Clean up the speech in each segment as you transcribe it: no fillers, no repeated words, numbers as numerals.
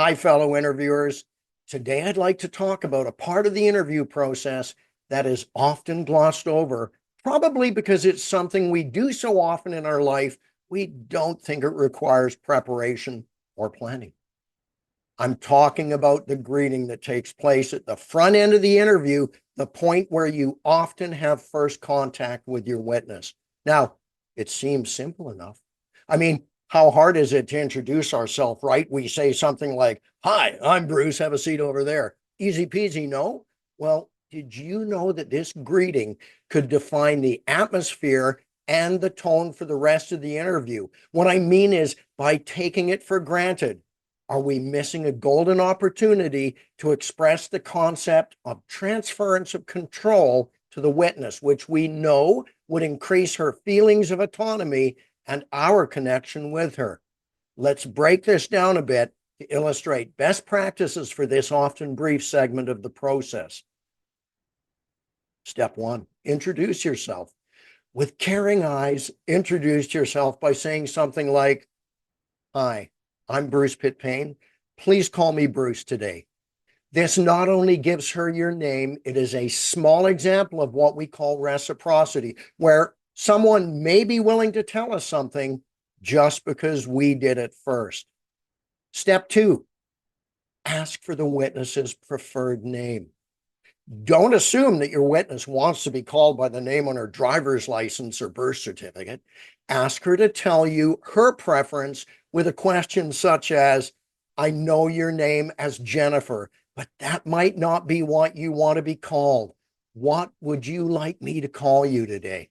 Hi, fellow interviewers. Today, I'd like to talk about a part of the interview process that is often glossed over, probably because it's something we do so often in our life, we don't think it requires preparation or planning. I'm talking about the greeting that takes place at the front end of the interview, the point where you often have first contact with your witness. Now, it seems simple enough. I mean, how hard is it to introduce ourselves, right? We say something like, "Hi, I'm Bruce, have a seat over there." Easy peasy, no? Well, did you know that this greeting could define the atmosphere and the tone for the rest of the interview? What I mean is, by taking it for granted, are we missing a golden opportunity to express the concept of transference of control to the witness, which we know would increase her feelings of autonomy and our connection with her? Let's break this down a bit to illustrate best practices for this often brief segment of the process. Step one, introduce yourself. With caring eyes, introduce yourself by saying something like, "Hi, I'm Bruce Pitt-Payne. Please call me Bruce today." This not only gives her your name, it is a small example of what we call reciprocity, where someone may be willing to tell us something just because we did it first. Step two, ask for the witness's preferred name. Don't assume that your witness wants to be called by the name on her driver's license or birth certificate. Ask her to tell you her preference with a question such as, "I know your name as Jennifer, but that might not be what you want to be called. What would you like me to call you today?"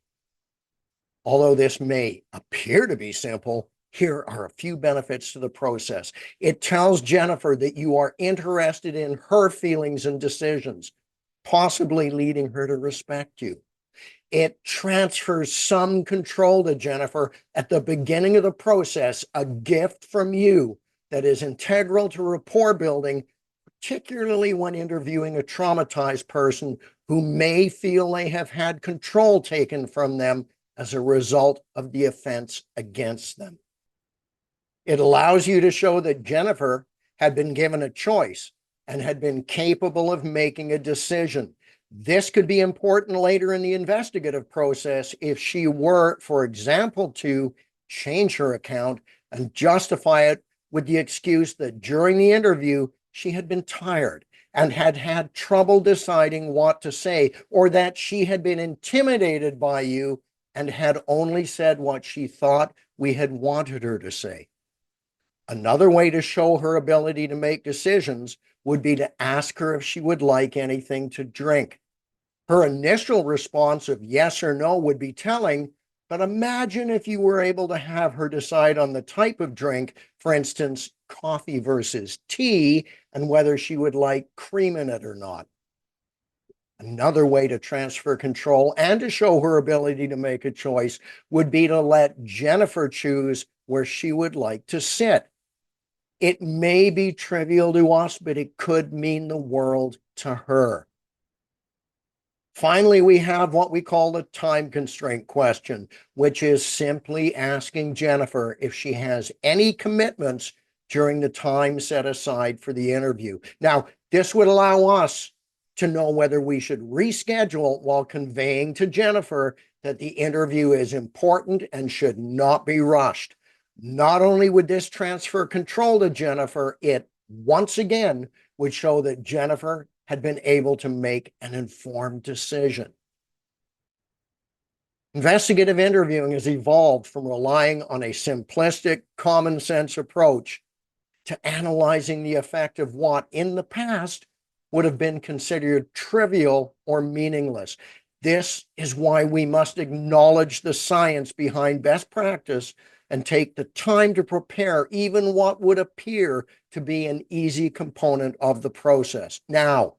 Although this may appear to be simple, here are a few benefits to the process. It tells Jennifer that you are interested in her feelings and decisions, possibly leading her to respect you. It transfers some control to Jennifer at the beginning of the process, a gift from you that is integral to rapport building, particularly when interviewing a traumatized person who may feel they have had control taken from them as a result of the offense against them. It allows you to show that Jennifer had been given a choice and had been capable of making a decision. This could be important later in the investigative process if she were, for example, to change her account and justify it with the excuse that during the interview she had been tired and had had trouble deciding what to say, or that she had been intimidated by you and had only said what she thought we had wanted her to say. Another way to show her ability to make decisions would be to ask her if she would like anything to drink. Her initial response of yes or no would be telling, but imagine if you were able to have her decide on the type of drink, for instance, coffee versus tea, and whether she would like cream in it or not. Another way to transfer control and to show her ability to make a choice would be to let Jennifer choose where she would like to sit. It may be trivial to us, but it could mean the world to her. Finally, we have what we call the time constraint question, which is simply asking Jennifer if she has any commitments during the time set aside for the interview. Now, this would allow us to know whether we should reschedule while conveying to Jennifer that the interview is important and should not be rushed. Not only would this transfer control to Jennifer, it once again would show that Jennifer had been able to make an informed decision. Investigative interviewing has evolved from relying on a simplistic, common sense approach to analyzing the effect of what in the past would have been considered trivial or meaningless. This is why we must acknowledge the science behind best practice and take the time to prepare even what would appear to be an easy component of the process. Now,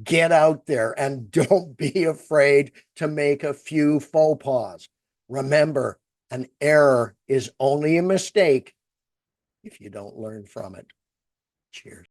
get out there and don't be afraid to make a few faux pas. Remember, an error is only a mistake if you don't learn from it. Cheers.